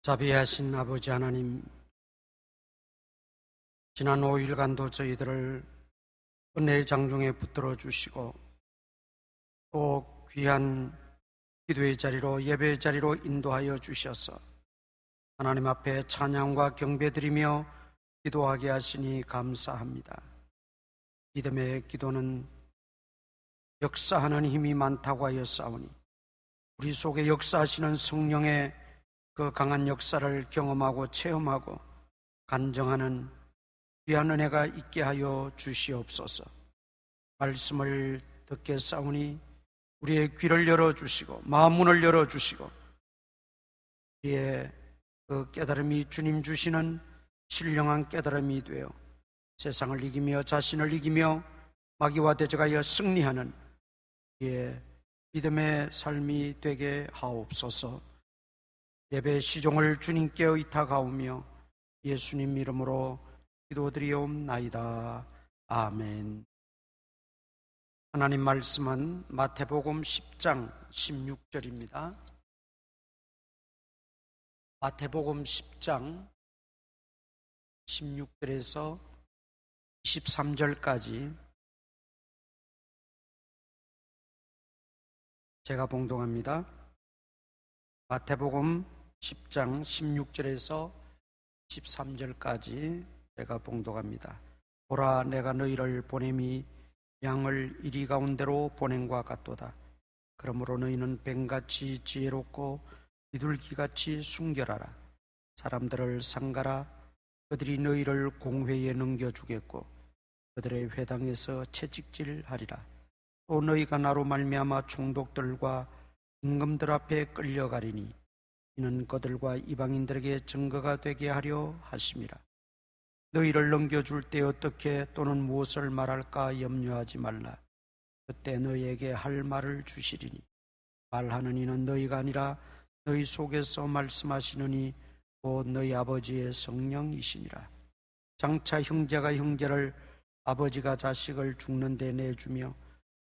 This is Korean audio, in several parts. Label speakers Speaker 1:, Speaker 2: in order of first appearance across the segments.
Speaker 1: 자비하신 아버지 하나님, 지난 5일간도 저희들을 은혜의 장중에 붙들어 주시고 또 귀한 기도의 자리로, 예배의 자리로 인도하여 주셔서 하나님 앞에 찬양과 경배드리며 기도하게 하시니 감사합니다. 믿음의 기도는 역사하는 힘이 많다고 하였사오니 우리 속에 역사하시는 성령의 그 강한 역사를 경험하고 체험하고 간증하는 귀한 은혜가 있게 하여 주시옵소서. 말씀을 듣겠사오니 우리의 귀를 열어주시고 마음 문을 열어주시고 우리의 그 깨달음이 주님 주시는 신령한 깨달음이 되어 세상을 이기며 자신을 이기며 마귀와 대적하여 승리하는 우리의 믿음의 삶이 되게 하옵소서. 예배의 시종을 주님께 의탁하오며 예수님 이름으로 기도드리옵나이다. 아멘. 하나님 말씀은 마태복음 10장 16절입니다. 마태복음 10장 16절에서 23절까지 제가 봉독합니다. 마태복음 10장 16절에서 13절까지 제가 봉독합니다. 보라, 내가 너희를 보냄이 양을 이리 가운데로 보냄과 같도다. 그러므로 너희는 뱀같이 지혜롭고 비둘기같이 순결하라. 사람들을 상가라. 그들이 너희를 공회에 넘겨주겠고 그들의 회당에서 채찍질하리라. 또 너희가 나로 말미암아 총독들과 임금들 앞에 끌려가리니 이는 그들과 이방인들에게 증거가 되게 하려 하심이라. 너희를 넘겨줄 때 어떻게 또는 무엇을 말할까 염려하지 말라. 그때 너희에게 할 말을 주시리니 말하는 이는 너희가 아니라 너희 속에서 말씀하시느니 곧 너희 아버지의 성령이시니라. 장차 형제가 형제를, 아버지가 자식을 죽는 데 내주며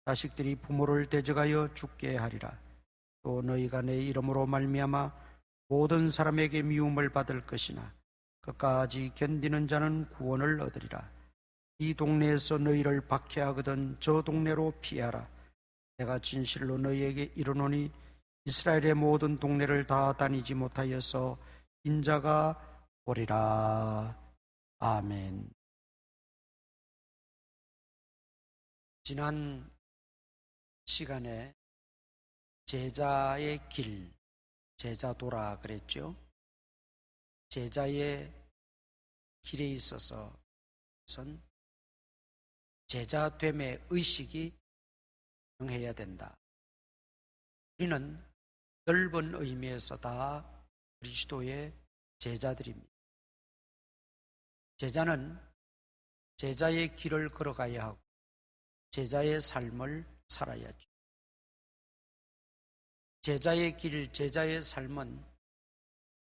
Speaker 1: 자식들이 부모를 대적하여 죽게 하리라. 또 너희가 내 이름으로 말미암아 모든 사람에게 미움을 받을 것이나 끝까지 견디는 자는 구원을 얻으리라. 이 동네에서 너희를 박해하거든 저 동네로 피하라. 내가 진실로 너희에게 이르노니 이스라엘의 모든 동네를 다 다니지 못하여서 인자가 오리라. 아멘. 지난 시간에 제자의 길, 제자도라 그랬죠. 제자의 길에 있어서 제자됨의 의식이 정해야 된다. 우리는 넓은 의미에서 다 그리스도의 제자들입니다. 제자는 제자의 길을 걸어가야 하고 제자의 삶을 살아야죠. 제자의 길, 제자의 삶은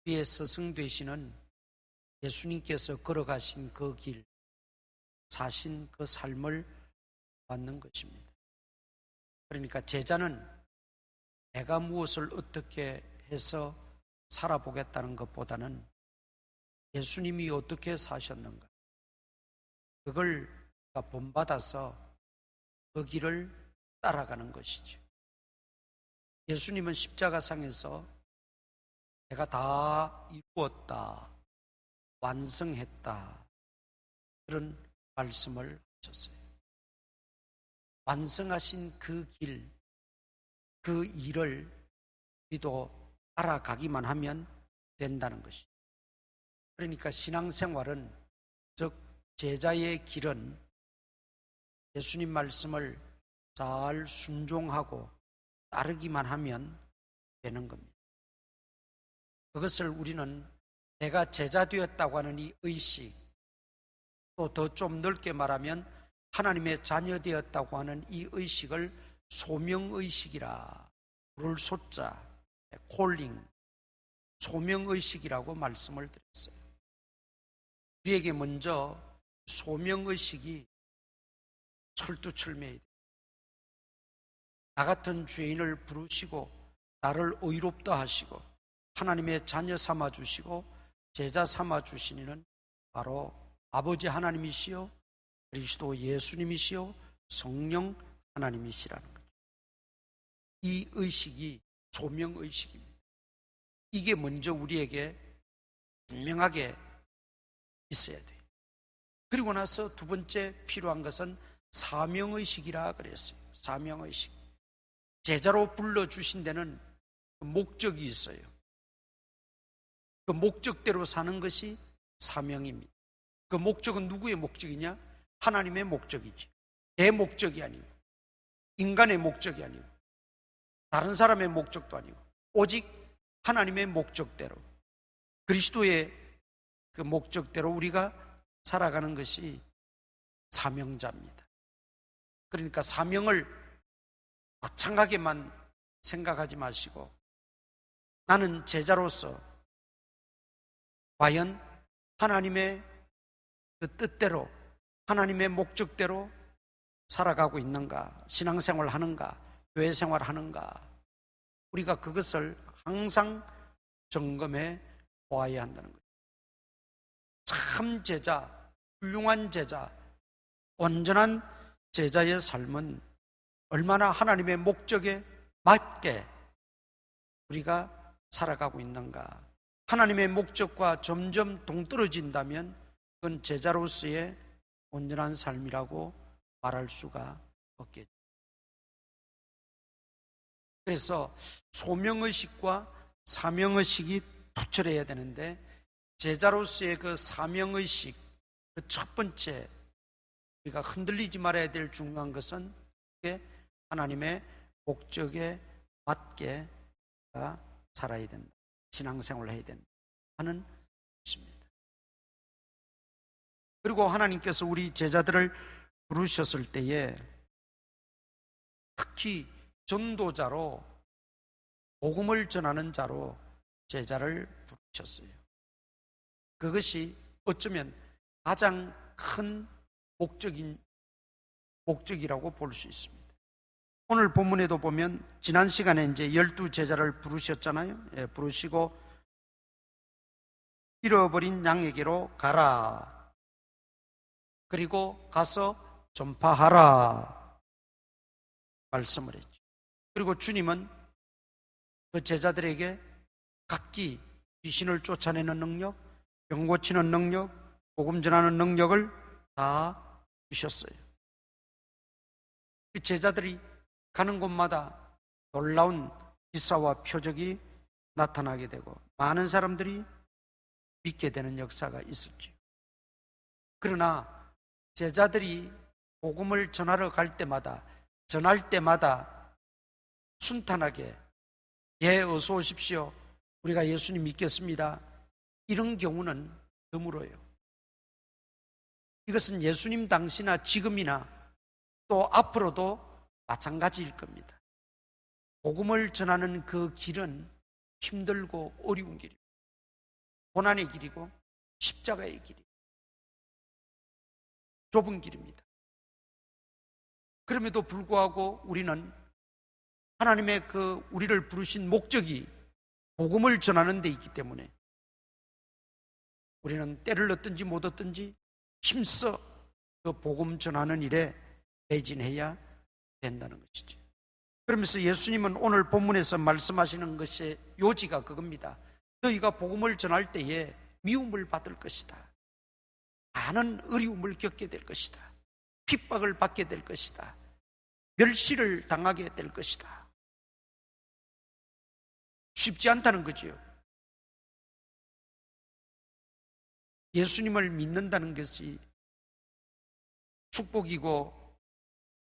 Speaker 1: 우리의 스승 되시는 예수님께서 걸어가신 그 길, 사신 그 삶을 받는 것입니다. 그러니까 제자는 내가 무엇을 어떻게 해서 살아보겠다는 것보다는 예수님이 어떻게 사셨는가, 그걸 본받아서 그 길을 따라가는 것이죠. 예수님은 십자가상에서 내가 다 이루었다, 완성했다, 그런 말씀을 하셨어요. 완성하신 그 길, 그 일을 우리도 알아가기만 하면 된다는 것이죠. 그러니까 신앙생활은, 즉 제자의 길은 예수님 말씀을 잘 순종하고 따르기만 하면 되는 겁니다. 그것을 우리는 내가 제자 되었다고 하는 이 의식, 또 더 좀 넓게 말하면 하나님의 자녀 되었다고 하는 이 의식을 소명의식이라, 부를 소자, 콜링, 소명의식이라고 말씀을 드렸어요. 우리에게 먼저 소명의식이 철두철미해야 돼요. 나 같은 죄인을 부르시고 나를 의롭다 하시고 하나님의 자녀 삼아 주시고 제자 삼아 주신 이는 바로 아버지 하나님이시요 그리스도 예수님이시요 성령 하나님이시라는 거죠. 이 의식이 소명의식입니다. 이게 먼저 우리에게 분명하게 있어야 돼요. 그리고 나서 두 번째 필요한 것은 사명의식이라 그랬어요. 사명의식. 제자로 불러주신 데는 목적이 있어요. 그 목적대로 사는 것이 사명입니다. 그 목적은 누구의 목적이냐? 하나님의 목적이지. 내 목적이 아니고, 인간의 목적이 아니고, 다른 사람의 목적도 아니고, 오직 하나님의 목적대로, 그리스도의 그 목적대로 우리가 살아가는 것이 사명자입니다. 그러니까 사명을 거창하게만 생각하지 마시고, 나는 제자로서 과연 하나님의 그 뜻대로, 하나님의 목적대로 살아가고 있는가, 신앙생활 하는가, 교회생활 하는가, 우리가 그것을 항상 점검해 보아야 한다는 거예요. 참 제자, 훌륭한 제자, 온전한 제자의 삶은 얼마나 하나님의 목적에 맞게 우리가 살아가고 있는가. 하나님의 목적과 점점 동떨어진다면 그건 제자로서의 온전한 삶이라고 말할 수가 없겠죠. 그래서 소명의식과 사명의식이 투철해야 되는데, 제자로서의 그 사명의식, 그 첫 번째 우리가 흔들리지 말아야 될 중요한 것은 하나님의 목적에 맞게 살아야 된다, 신앙생활을 해야 된다 하는 것입니다. 그리고 하나님께서 우리 제자들을 부르셨을 때에 특히 전도자로, 복음을 전하는 자로 제자를 부르셨어요. 그것이 어쩌면 가장 큰 목적이라고 볼 수 있습니다. 오늘 본문에도 보면 지난 시간에 이제 12제자를 부르셨잖아요. 예, 부르시고 잃어버린 양에게로 가라. 그리고 가서 전파하라 말씀을 했죠. 그리고 주님은 그 제자들에게 각기 귀신을 쫓아내는 능력, 병 고치는 능력, 복음 전하는 능력을 다 주셨어요. 그 제자들이 가는 곳마다 놀라운 기사와 표적이 나타나게 되고 많은 사람들이 믿게 되는 역사가 있었죠. 그러나 제자들이 복음을 전하러 갈 때마다, 전할 때마다 순탄하게 예, 어서 오십시오, 우리가 예수님 믿겠습니다, 이런 경우는 드물어요. 이것은 예수님 당시나 지금이나 또 앞으로도 마찬가지일 겁니다. 복음을 전하는 그 길은 힘들고 어려운 길이고 고난의 길이고 십자가의 길이고 좁은 길입니다. 그럼에도 불구하고 우리는 하나님의 그 우리를 부르신 목적이 복음을 전하는 데 있기 때문에 우리는 때를 얻든지 못 얻든지 힘써 그 복음 전하는 일에 매진해야 된다는 것이죠. 그러면서 예수님은 오늘 본문에서 말씀하시는 것의 요지가 그겁니다. 너희가 복음을 전할 때에 미움을 받을 것이다. 많은 어려움을 겪게 될 것이다. 핍박을 받게 될 것이다. 멸시를 당하게 될 것이다. 쉽지 않다는 거죠. 예수님을 믿는다는 것이 축복이고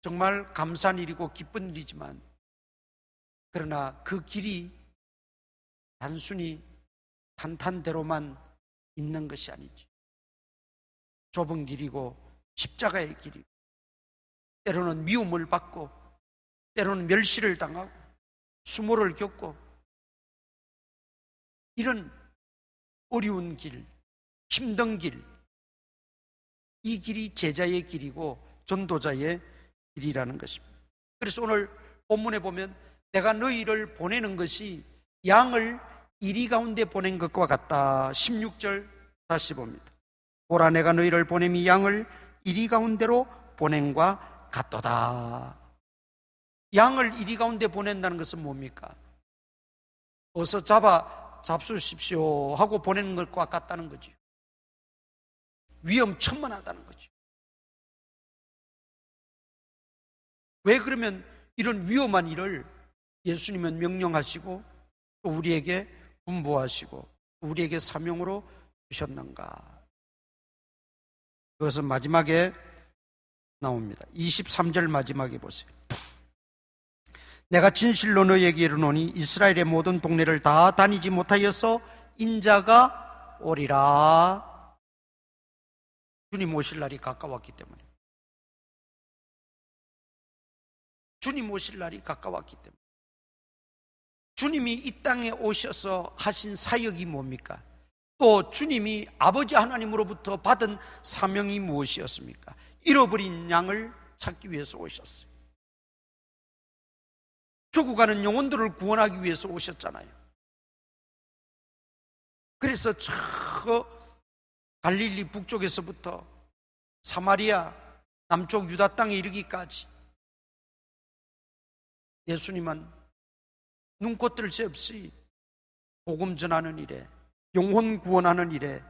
Speaker 1: 정말 감사한 일이고 기쁜 일이지만, 그러나 그 길이 단순히 탄탄대로만 있는 것이 아니지. 좁은 길이고 십자가의 길이고 때로는 미움을 받고 때로는 멸시를 당하고 수모를 겪고 이런 어려운 길, 힘든 길, 이 길이 제자의 길이고 전도자의 길이라는 것입니다. 그래서 오늘 본문에 보면 내가 너희를 보내는 것이 양을 이리 가운데 보낸 것과 같다. 16절 다시 봅니다. 보라 내가 너희를 보냄이 양을 이리 가운데로 보낸과 같도다. 양을 이리 가운데 보낸다는 것은 뭡니까? 어서 잡수십시오 하고 보내는 것과 같다는 거죠. 위험천만하다는 거죠. 왜 그러면 이런 위험한 일을 예수님은 명령하시고 또 우리에게 분부하시고 우리에게 사명으로 주셨는가? 그것은 마지막에 나옵니다. 23절 마지막에 보세요. 내가 진실로 너희에게 이르노니 이스라엘의 모든 동네를 다 다니지 못하여서 인자가 오리라. 주님 오실 날이 가까웠기 때문에. 주님 오실 날이 가까웠기 때문에. 주님이 이 땅에 오셔서 하신 사역이 뭡니까? 또 주님이 아버지 하나님으로부터 받은 사명이 무엇이었습니까? 잃어버린 양을 찾기 위해서 오셨어요. 죽어가는 영혼들을 구원하기 위해서 오셨잖아요. 그래서 저 갈릴리 북쪽에서부터 사마리아 남쪽 유다 땅에 이르기까지 예수님은 눈코 뜰 새 없이 복음 전하는 일에, 영혼 구원하는 일에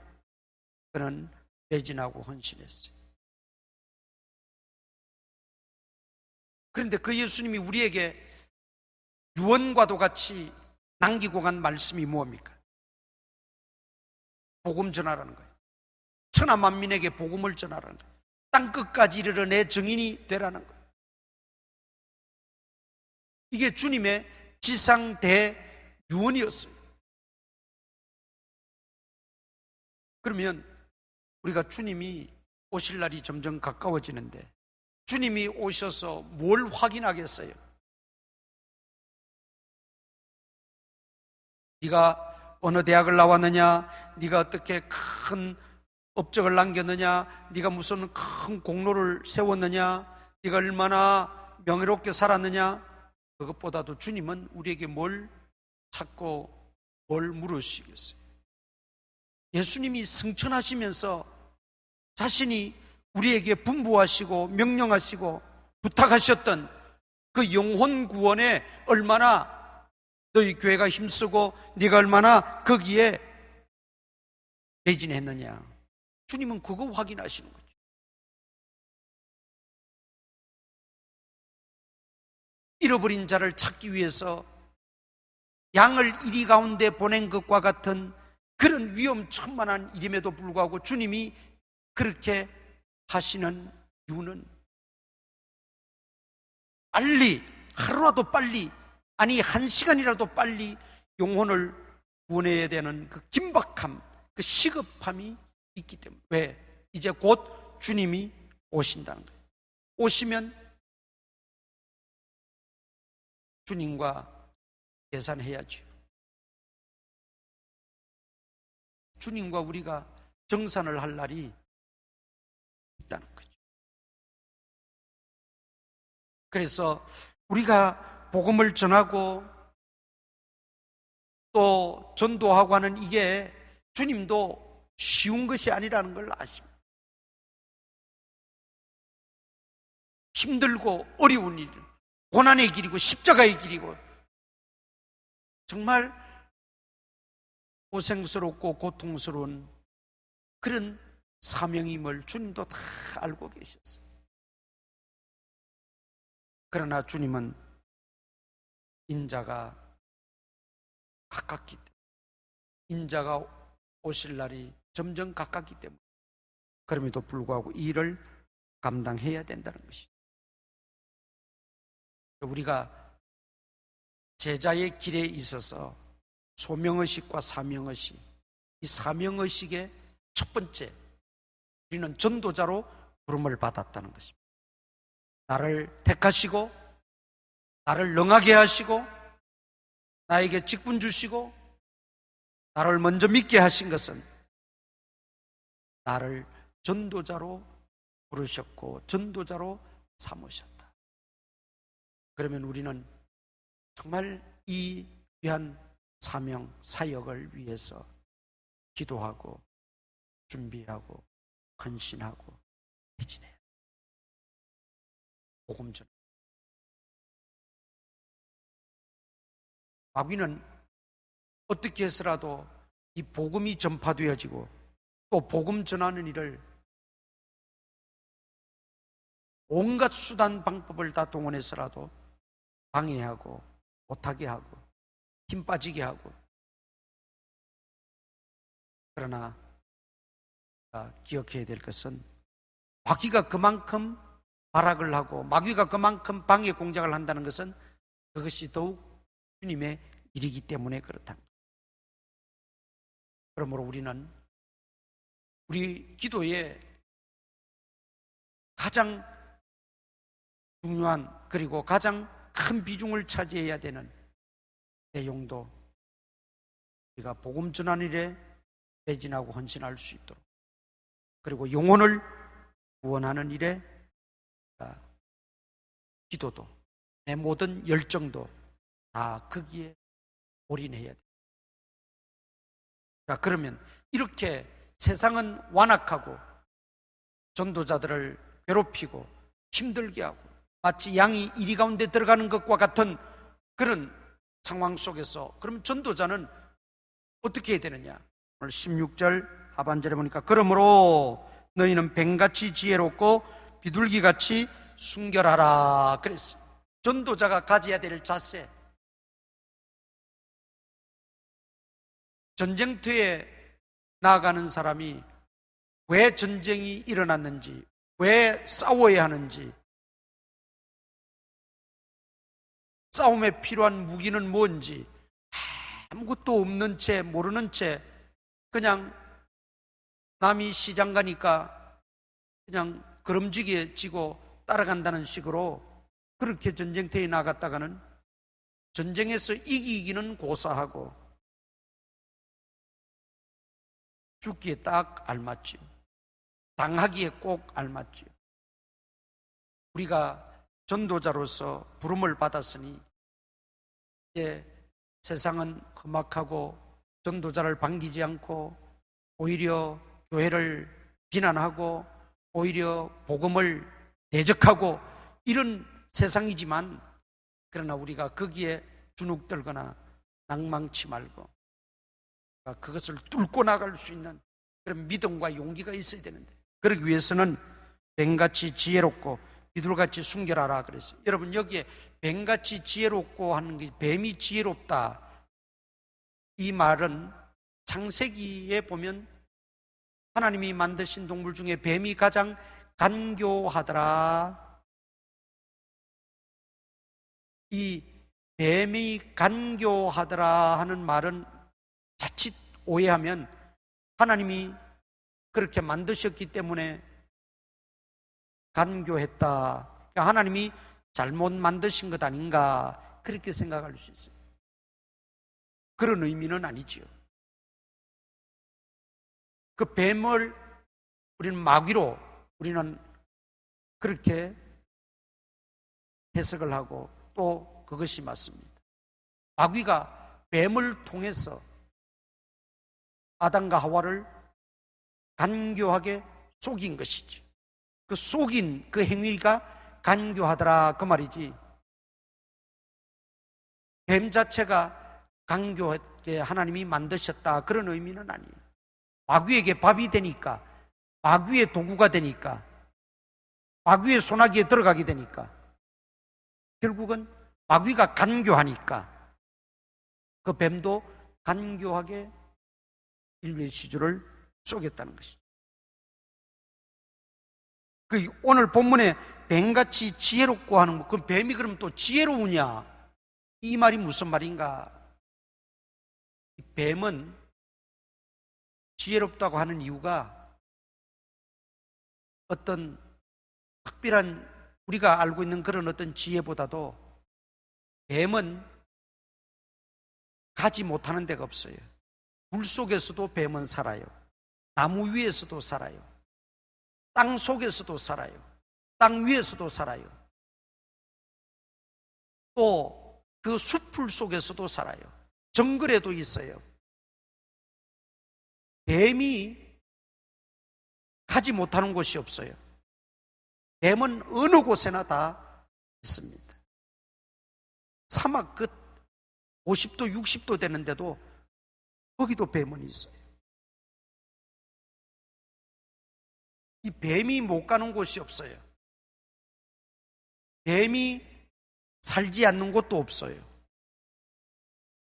Speaker 1: 그는 매진하고 헌신했어요. 그런데 그 예수님이 우리에게 유언과도 같이 남기고 간 말씀이 뭡니까? 복음 전하라는 거예요. 천하 만민에게 복음을 전하라는 거예요. 땅끝까지 이르러 내 증인이 되라는 거예요. 이게 주님의 지상대 유언이었어요. 그러면 우리가 주님이 오실 날이 점점 가까워지는데 주님이 오셔서 뭘 확인하겠어요? 네가 어느 대학을 나왔느냐, 네가 어떻게 큰 업적을 남겼느냐, 네가 무슨 큰 공로를 세웠느냐, 네가 얼마나 명예롭게 살았느냐, 그것보다도 주님은 우리에게 뭘 찾고 뭘 물으시겠어요? 예수님이 승천하시면서 자신이 우리에게 분부하시고 명령하시고 부탁하셨던 그 영혼 구원에 얼마나 너희 교회가 힘쓰고 네가 얼마나 거기에 매진했느냐, 주님은 그거 확인하시는 거죠. 잃어버린 자를 찾기 위해서 양을 이리 가운데 보낸 것과 같은 그런 위험천만한 일임에도 불구하고 주님이 그렇게 하시는 이유는 빨리, 하루라도 빨리, 아니 1시간이라도 빨리 영혼을 구원해야 되는 그 긴박함, 그 시급함이 있기 때문에. 왜? 이제 곧 주님이 오신다는 거예요. 오시면 주님과 계산해야죠. 주님과 우리가 정산을 할 날이 있다는 거죠. 그래서 우리가 복음을 전하고 또 전도하고 하는 이게 주님도 쉬운 것이 아니라는 걸 아십니다. 힘들고 어려운 일, 고난의 길이고 십자가의 길이고 정말 고생스럽고 고통스러운 그런 사명임을 주님도 다 알고 계셨어요. 그러나 주님은 인자가 가깝기 때문에, 인자가 오실 날이 점점 가깝기 때문에 그럼에도 불구하고 이 일을 감당해야 된다는 것이죠. 우리가 제자의 길에 있어서 소명의식과 사명의식, 이 사명의식의 첫 번째, 우리는 전도자로 부름을 받았다는 것입니다. 나를 택하시고 나를 능하게 하시고 나에게 직분 주시고 나를 먼저 믿게 하신 것은 나를 전도자로 부르셨고 전도자로 삼으셨다. 그러면 우리는 정말 이 귀한 사명, 사역을 위해서 기도하고 준비하고 헌신하고 매진해야 돼. 복음 전. 마귀는 어떻게 해서라도 이 복음이 전파되어지고 또 복음 전하는 일을 온갖 수단 방법을 다 동원해서라도 방해하고 못하게 하고 힘 빠지게 하고. 그러나 기억해야 될 것은 마귀가 그만큼 발악을 하고 마귀가 그만큼 방해 공작을 한다는 것은 그것이 더욱 주님의 일이기 때문에 그렇다. 그러므로 우리는 우리 기도에 가장 중요한 그리고 가장 큰 비중을 차지해야 되는 내용도 우리가 복음 전하는 일에 매진하고 헌신할 수 있도록, 그리고 영혼을 구원하는 일에 기도도 내 모든 열정도 다 거기에 올인해야 돼. 자, 그러면 이렇게 세상은 완악하고 전도자들을 괴롭히고 힘들게 하고 마치 양이 이리 가운데 들어가는 것과 같은 그런 상황 속에서 그럼 전도자는 어떻게 해야 되느냐? 오늘 16절 하반절에 보니까 그러므로 너희는 뱀같이 지혜롭고 비둘기같이 순결하라 그랬어요. 전도자가 가져야 될 자세. 전쟁터에 나아가는 사람이 왜 전쟁이 일어났는지, 왜 싸워야 하는지, 싸움에 필요한 무기는 뭔지 아무것도 없는 채 모르는 채 그냥 남이 시장 가니까 그냥 걸음지게 지고 따라간다는 식으로 그렇게 전쟁터에 나갔다가는 전쟁에서 이기기는 고사하고 죽기에 딱 알맞지요. 당하기에 꼭 알맞지요. 우리가 전도자로서 부름을 받았으니 이제 세상은 험악하고 전도자를 반기지 않고 오히려 교회를 비난하고 오히려 복음을 대적하고 이런 세상이지만, 그러나 우리가 거기에 주눅들거나 낭망치 말고 그것을 뚫고 나갈 수 있는 그런 믿음과 용기가 있어야 되는데, 그러기 위해서는 뱀같이 지혜롭고 비둘같이 순결하라 그랬어요. 여러분, 여기에 뱀같이 지혜롭고 하는 게 뱀이 지혜롭다, 이 말은 창세기에 보면 하나님이 만드신 동물 중에 뱀이 가장 간교하더라. 이 뱀이 간교하더라 하는 말은 자칫 오해하면 하나님이 그렇게 만드셨기 때문에 간교했다, 그러니까 하나님이 잘못 만드신 것 아닌가 그렇게 생각할 수 있어요. 그런 의미는 아니지요. 그 뱀을 우리는 마귀로 우리는 그렇게 해석을 하고 또 그것이 맞습니다. 마귀가 뱀을 통해서 아담과 하와를 간교하게 속인 것이지. 그 속인 그 행위가 간교하더라 그 말이지, 뱀 자체가 간교하게 하나님이 만드셨다 그런 의미는 아니에요. 마귀에게 밥이 되니까, 마귀의 도구가 되니까, 마귀의 소나기에 들어가게 되니까 결국은 마귀가 간교하니까 그 뱀도 간교하게 인류의 시주를 쏘겠다는 것이죠. 그 오늘 본문에 뱀같이 지혜롭고 하는 거, 그 뱀이 그럼 또 지혜로우냐? 이 말이 무슨 말인가? 뱀은 지혜롭다고 하는 이유가 어떤 특별한 우리가 알고 있는 그런 어떤 지혜보다도 뱀은 가지 못하는 데가 없어요. 물 속에서도 뱀은 살아요. 나무 위에서도 살아요. 땅 속에서도 살아요. 땅 위에서도 살아요. 또 그 숲풀 속에서도 살아요. 정글에도 있어요. 뱀이 가지 못하는 곳이 없어요. 뱀은 어느 곳에나 다 있습니다. 사막 끝 50도, 60도 되는데도 거기도 뱀은 있어요. 이 뱀이 못 가는 곳이 없어요. 뱀이 살지 않는 곳도 없어요.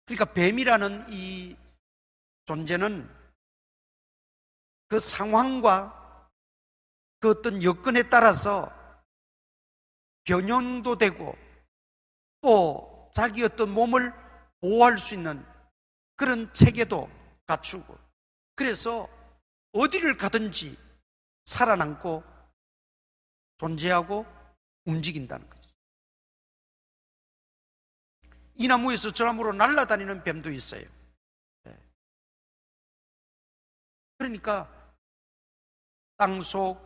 Speaker 1: 그러니까 뱀이라는 이 존재는 그 상황과 그 어떤 여건에 따라서 변형도 되고 또 자기 어떤 몸을 보호할 수 있는 그런 체계도 갖추고, 그래서 어디를 가든지 살아남고 존재하고 움직인다는 거죠. 이 나무에서 저 나무로 날아다니는 뱀도 있어요. 그러니까 땅속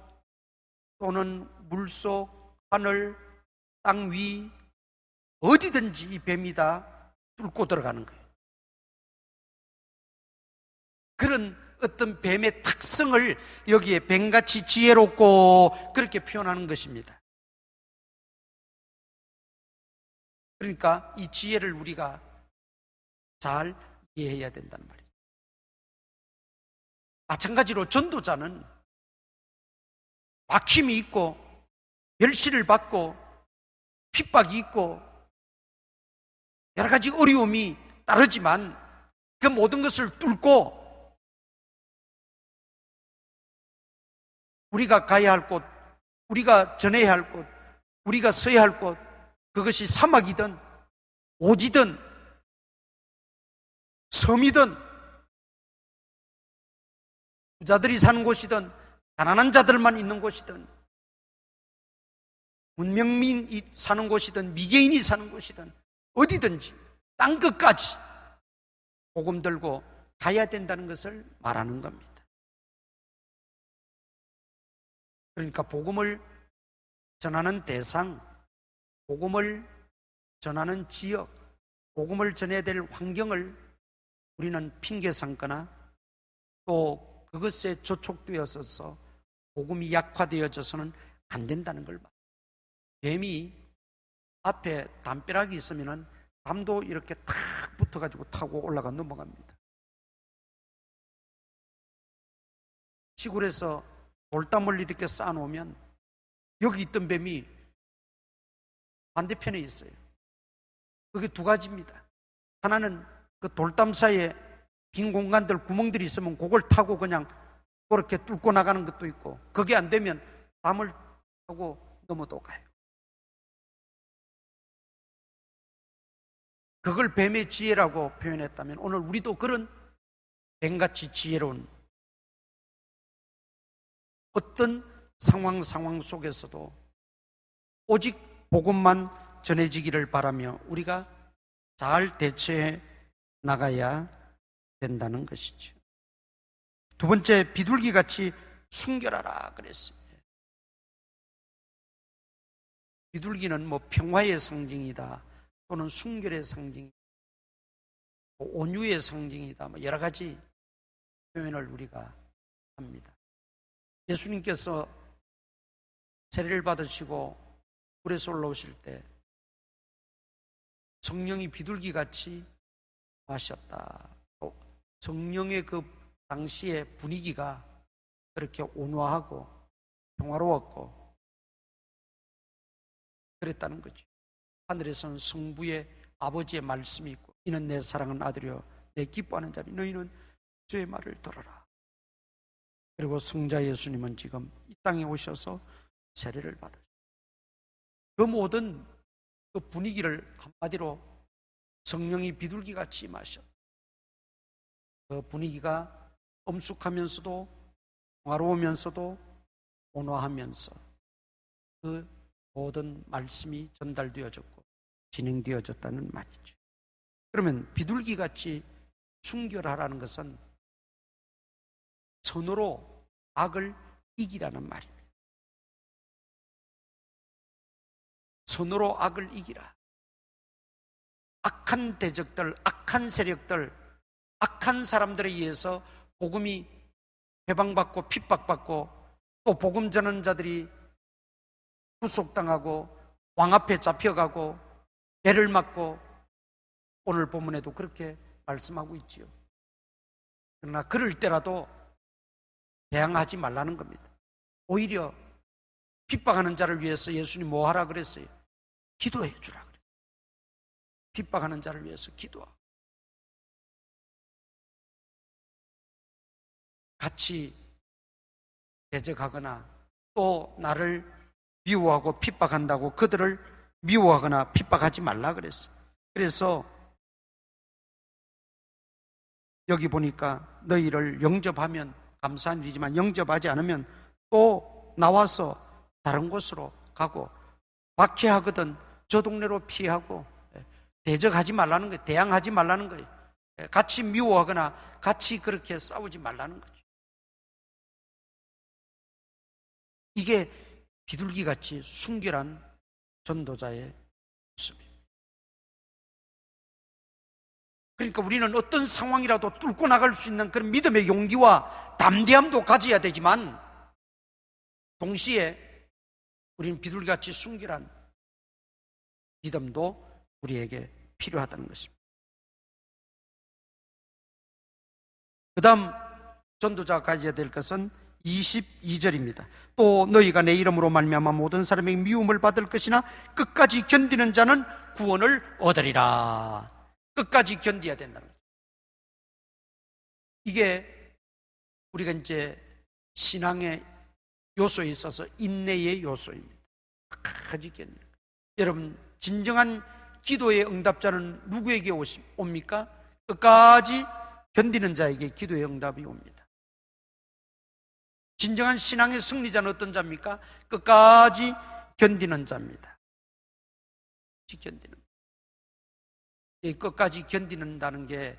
Speaker 1: 또는 물속, 하늘, 땅 위 어디든지 이 뱀이 다 뚫고 들어가는 거예요. 그런 어떤 뱀의 특성을 여기에 뱀같이 지혜롭고 그렇게 표현하는 것입니다. 그러니까 이 지혜를 우리가 잘 이해해야 된다는 말이에요. 마찬가지로 전도자는 막힘이 있고 멸시를 받고 핍박이 있고 여러 가지 어려움이 따르지만 그 모든 것을 뚫고 우리가 가야 할 곳, 우리가 전해야 할 곳, 우리가 서야 할 곳, 그것이 사막이든 오지든 섬이든 부자들이 사는 곳이든 가난한 자들만 있는 곳이든 문명민이 사는 곳이든 미개인이 사는 곳이든 어디든지 땅 끝까지 복음 들고 가야 된다는 것을 말하는 겁니다. 그러니까 복음을 전하는 대상, 복음을 전하는 지역, 복음을 전해야 될 환경을 우리는 핑계 삼거나 또 그것에 저촉되어서 복음이 약화되어져서는 안 된다는 걸 말해요. 뱀이 앞에 담벼락이 있으면 담도 이렇게 탁 붙어가지고 타고 올라가 넘어갑니다. 시골에서 돌담을 이렇게 쌓아놓으면 여기 있던 뱀이 반대편에 있어요. 그게 두 가지입니다. 하나는 그 돌담 사이에 빈 공간들, 구멍들이 있으면 그걸 타고 그냥 그렇게 뚫고 나가는 것도 있고, 그게 안 되면 담을 타고 넘어도 가요. 그걸 뱀의 지혜라고 표현했다면 오늘 우리도 그런 뱀같이 지혜로운 어떤 상황 속에서도 오직 복음만 전해지기를 바라며 우리가 잘 대처해 나가야 된다는 것이죠. 두 번째, 비둘기같이 순결하라 그랬어요. 비둘기는 뭐 평화의 상징이다, 또는 순결의 상징, 온유의 상징이다, 뭐 여러 가지 표현을 우리가 합니다. 예수님께서 세례를 받으시고 물에서 올라오실 때 성령이 비둘기같이 하셨다. 성령의 그 당시의 분위기가 그렇게 온화하고 평화로웠고 그랬다는 거죠. 하늘에서는 성부의 아버지의 말씀이 있고, 이는 내 사랑하는 아들이요 내 기뻐하는 자니 너희는 저의 말을 들어라. 그리고 성자 예수님은 지금 이 땅에 오셔서 세례를 받으셨어요. 그 모든 그 분위기를 한마디로 성령이 비둘기같이 임하셨다. 그 분위기가 엄숙하면서도 평화로우면서도 온화하면서 그 모든 말씀이 전달되어졌고 진행되어졌다는 말이죠. 그러면 비둘기같이 순결하라는 것은 선으로 악을 이기라는 말입니다. 선으로 악을 이기라. 악한 대적들, 악한 세력들, 악한 사람들에 의해서 복음이 해방받고 핍박받고 또 복음 전하는 자들이 구속당하고 왕 앞에 잡혀가고 배를 맞고 오늘 본문에도 그렇게 말씀하고 있지요. 그러나 그럴 때라도 대항하지 말라는 겁니다. 오히려 핍박하는 자를 위해서 예수님 뭐 하라 그랬어요? 기도해 주라 그랬어요. 핍박하는 자를 위해서 기도하고 같이 대적하거나 또 나를 미워하고 핍박한다고 그들을 미워하거나 핍박하지 말라 그랬어요. 그래서 여기 보니까 너희를 영접하면 감사한 일이지만 영접하지 않으면 또 나와서 다른 곳으로 가고 박해하거든 저 동네로 피하고 대적하지 말라는 거예요. 대항하지 말라는 거예요. 같이 미워하거나 같이 그렇게 싸우지 말라는 거죠. 이게 비둘기같이 순결한 전도자의 모습이에요. 그러니까 우리는 어떤 상황이라도 뚫고 나갈 수 있는 그런 믿음의 용기와 담대함도 가져야 되지만 동시에 우리는 비둘기같이 순결한 믿음도 우리에게 필요하다는 것입니다. 그 다음 전도자가 가져야 될 것은 22절입니다. 또 너희가 내 이름으로 말미암아 모든 사람에게 미움을 받을 것이나 끝까지 견디는 자는 구원을 얻으리라. 끝까지 견뎌야 된다는 거죠. 이게 우리가 이제 신앙의 요소에 있어서 인내의 요소입니다. 끝까지 견디는 거예요. 여러분 진정한 기도의 응답자는 누구에게 옵니까? 끝까지 견디는 자에게 기도의 응답이 옵니다. 진정한 신앙의 승리자는 어떤 자입니까? 끝까지 견디는 자입니다. 견디는. 이 끝까지 견디는다는 게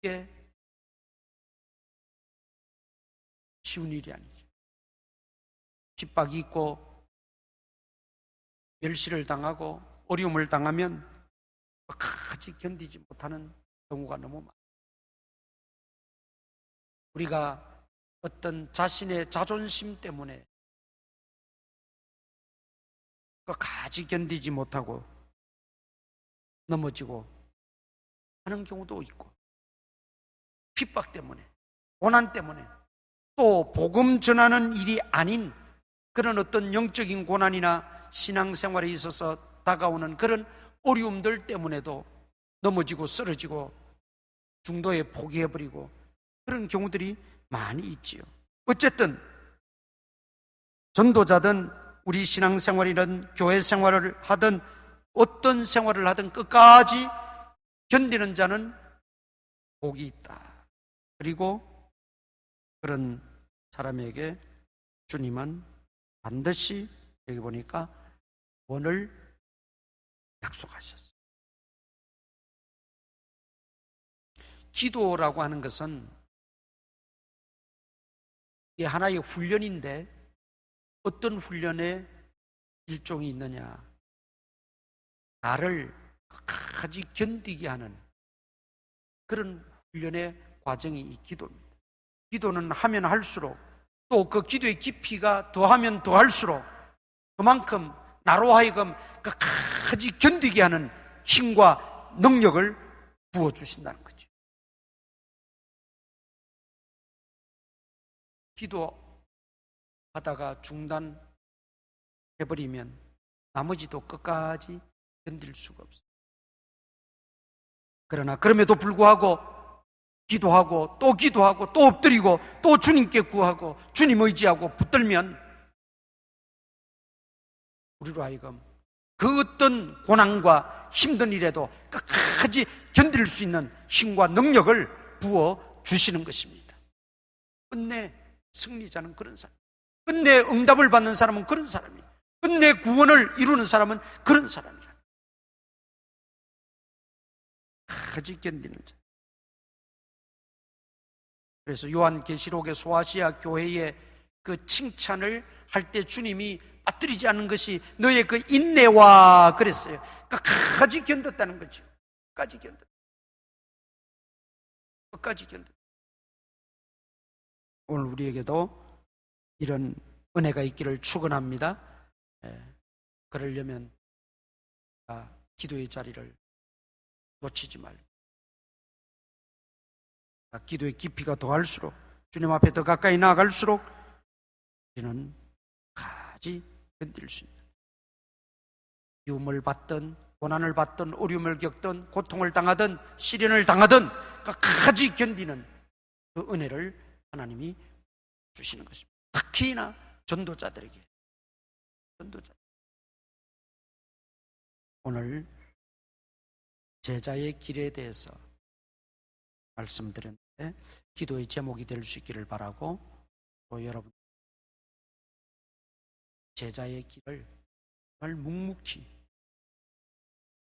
Speaker 1: 이게 쉬운 일이 아니죠. 핍박이 있고 멸시를 당하고 어려움을 당하면 끝까지 견디지 못하는 경우가 너무 많아요. 우리가 어떤 자신의 자존심 때문에 끝까지 견디지 못하고 넘어지고 하는 경우도 있고 핍박 때문에 고난 때문에 또 복음 전하는 일이 아닌 그런 어떤 영적인 고난이나 신앙생활에 있어서 다가오는 그런 어려움들 때문에도 넘어지고 쓰러지고 중도에 포기해버리고 그런 경우들이 많이 있지요. 어쨌든 전도자든 우리 신앙생활이든 교회 생활을 하든 어떤 생활을 하든 끝까지 견디는 자는 복이 있다. 그리고 그런 사람에게 주님은 반드시 여기 보니까 구원을 약속하셨어요. 기도라고 하는 것은 이게 하나의 훈련인데 어떤 훈련의 일종이 있느냐? 나를 끝까지 견디게 하는 그런 훈련의 과정이 이 기도입니다. 기도는 하면 할수록 또 그 기도의 깊이가 더하면 더할수록 그만큼 나로 하여금 끝까지 견디게 하는 힘과 능력을 부어주신다는 거죠. 기도하다가 중단해버리면 나머지도 끝까지 견딜 수가 없어요. 그러나 그럼에도 불구하고 기도하고 또 엎드리고 또 주님께 구하고 주님 의지하고 붙들면 우리로 하여금 그 어떤 고난과 힘든 일에도 끝까지 견딜 수 있는 힘과 능력을 부어주시는 것입니다. 끝내 승리자는 그런 사람, 끝내 응답을 받는 사람은 그런 사람이에요. 끝내 구원을 이루는 사람은 그런 사람이라. 끝까지 견디는 자. 그래서 요한계시록의 소아시아 교회의 그 칭찬을 할 때 주님이 빠뜨리지 않는 것이 너의 그 인내와 그랬어요. 끝까지 견뎠다는 거죠. 끝까지 견뎌. 끝까지 견뎌. 오늘 우리에게도 이런 은혜가 있기를 축원합니다. 그러려면 기도의 자리를 놓치지 말고, 기도의 깊이가 더할수록, 주님 앞에 더 가까이 나아갈수록 우리는 가지 견딜 수 있는, 미움을 받든 고난을 받든 어려움을 겪든 고통을 당하든 시련을 당하든 끝까지 견디는 그 은혜를 하나님이 주시는 것입니다. 특히나 전도자들에게. 오늘 제자의 길에 대해서 말씀드렸는데 기도의 제목이 될 수 있기를 바라고, 또 여러분 제자의 길을 정말 묵묵히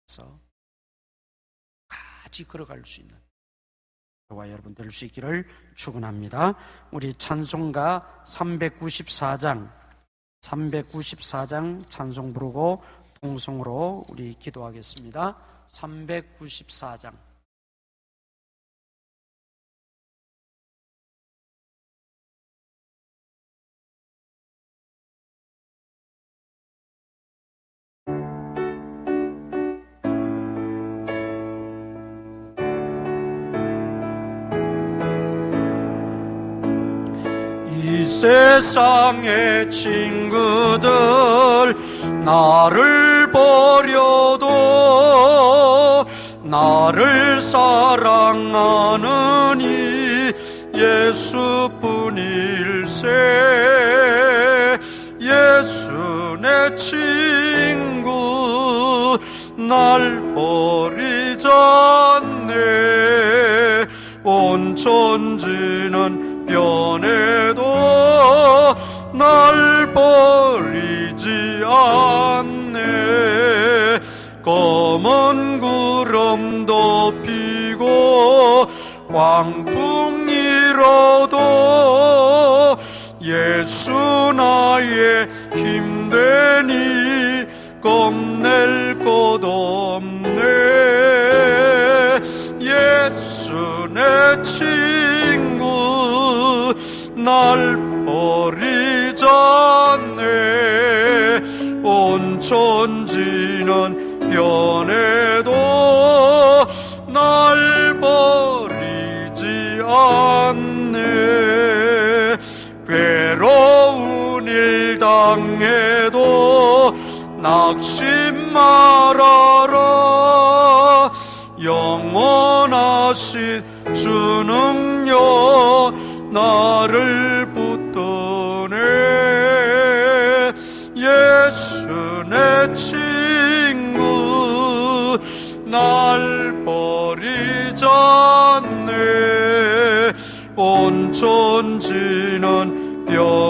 Speaker 1: 해서 같이 걸어갈 수 있는 저와 여러분 될 수 있기를 축원합니다. 우리 찬송가 394장 찬송 부르고 통성으로 우리 기도하겠습니다. 394장. 이 세상의 친구들 나를 버려도 나를 사랑하느니 예수뿐일세. 예수 내 친구 날 버리지 않네. 온 천지는 변해도 날 버리지 않네. 검은 구름도 피고 광풍 일어도 예수 나의 힘되니 겁낼 것 없네. 예수 내 친구 날 버리지 않네. 온 천지는 변해도 날 버리지 않네. 괴로운 일 당해도 낙심 말아라. 영원하신 주 능력 나를 붙드네. 예수 내 친구 날 버리지 않네. 온 천지는 변